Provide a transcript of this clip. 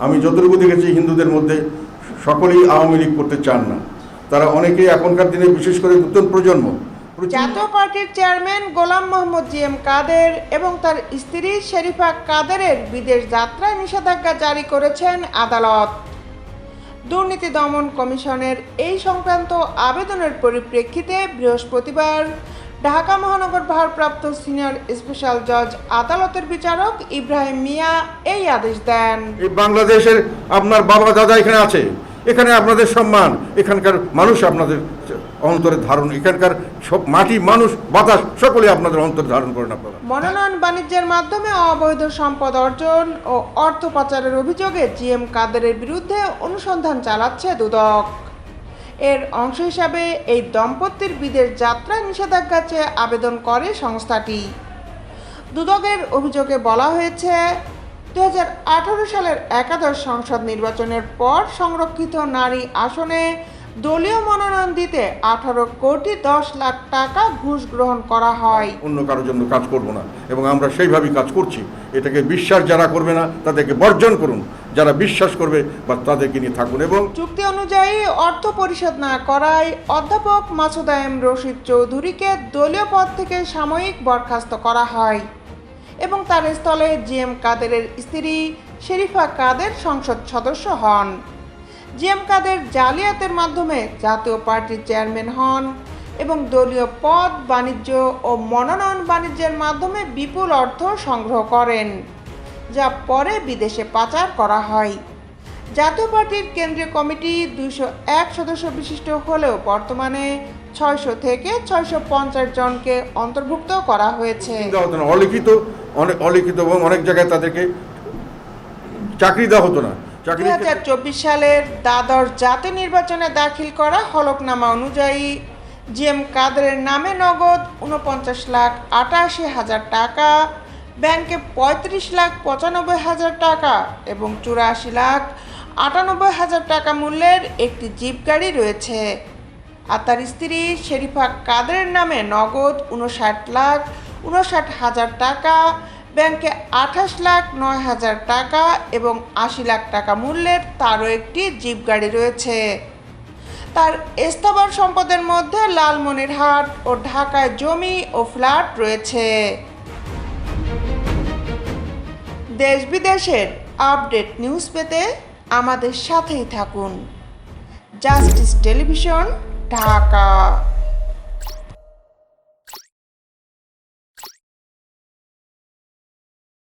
আমি যতটুকু দেখেছি হিন্দুদের মধ্যে সকলেই আওয়ামী লীগ করতে চান না। তারা অনেকেই এখনকার দিনে বিশেষ করে নতুন প্রজন্ম। জাতীয় পার্টির চেয়ারম্যান গোলাম মোহাম্মদ জিএম কাদের এবং তার স্ত্রী শেরিফা কাদেরের বিদেশ যাত্রায় নিষেধাজ্ঞা জারি করেছেন আদালত। দুর্নীতি দমন কমিশনের এই সংক্রান্ত আবেদনের পরিপ্রেক্ষিতে বৃহস্পতিবার ঢাকা মহানগর ভারপ্রাপ্ত সিনিয়র স্পেশাল জজ আদালতের বিচারক ইব্রাহিম মিয়া এই আদেশ দেন। এই বাংলাদেশের আপনার বাবা দাদা এখানে আছে, এখানে আপনাদের সম্মান, এখানকার মানুষ আপনাদের অন্তরে ধারণ, এখানকার সব মাটি মানুষ বাতাস সকলে আপনাদের অন্তরে ধারণ করেন। আপনারা মনোনয়ন বাণিজ্যের মাধ্যমে অবৈধ সম্পদ অর্জন ও অর্থ পাচারের অভিযোগে জিএম কাদেরের বিরুদ্ধে অনুসন্ধান চালাচ্ছে দুদক। এর অংশ হিসাবে এই দম্পতির বিদেশ যাত্রায় নিষেধাজ্ঞা চেয়ে আবেদন করে সংস্থাটি। দুদকের অভিযোগে বলা হয়েছে, 2018 সালের একাদশ সংসদ নির্বাচনের পর সংরক্ষিত নারী আসনে দলীয় মনোনয়ন দিতে 18 কোটি 10 লাখ টাকা ঘুষ গ্রহণ করা হয়। অন্য কারোর জন্য কাজ করব না এবং আমরা সেইভাবেই কাজ করছি। এটাকে বিশ্বাস যারা করবে না তাদেরকে বর্জন করুন, যারা বিশ্বাস করবে বা তাদেরকে নিয়ে থাকুন। এবং চুক্তি অনুযায়ী অর্থ পরিশোধ না করায় অধ্যাপক মাসুদ এম রশিদ চৌধুরীকে দলীয় পদ থেকে সাময়িক বরখাস্ত করা হয় এবং তার স্থলে জিএম কাদেরের স্ত্রী শেরিফা কাদের সংসদ সদস্য হন। জিএম কাদের জালিয়াতের মাধ্যমে জাতীয় পার্টির চেয়ারম্যান হন এবং দলীয় পদ, বাণিজ্য ও মনোনয়ন বাণিজ্যের মাধ্যমে বিপুল অর্থ সংগ্রহ করেন, যা পরে বিদেশে পাচার করা হয়। জাতীয় পার্টির কেন্দ্রীয় কমিটি 201 সদস্য বিশিষ্ট হলেও বর্তমানে 600 থেকে 650 জনকে অন্তর্ভুক্ত করা হয়েছে। অলিখিত এবং অনেক জায়গায় তাদেরকে চাকরি দেওয়া হতো না। 2024 সালের দ্বাদশ জাতীয় নির্বাচনে দাখিল করা হলফনামা অনুযায়ী জিএম কাদেরের নামে নগদ 49,88,000 টাকা, ব্যাংকে 35,95,000 টাকা এবং 84,98,000 টাকা মূল্যের একটি জিপ গাড়ি রয়েছে। আর তার স্ত্রী শেরিফা কাদেরের নামে নগদ 59,59,000 টাকা, ব্যাংকে 28,09,000 টাকা এবং 80 লাখ টাকা মূল্যের তারও একটি জিপ গাড়ি রয়েছে। তার স্থাবর সম্পদের মধ্যে লালমনিরহাট ও ঢাকায় জমি ও ফ্ল্যাট রয়েছে। দেশ বিদেশের আপডেট নিউজ পেতে আমাদের সাথেই থাকুন। Justice television, Dhaka.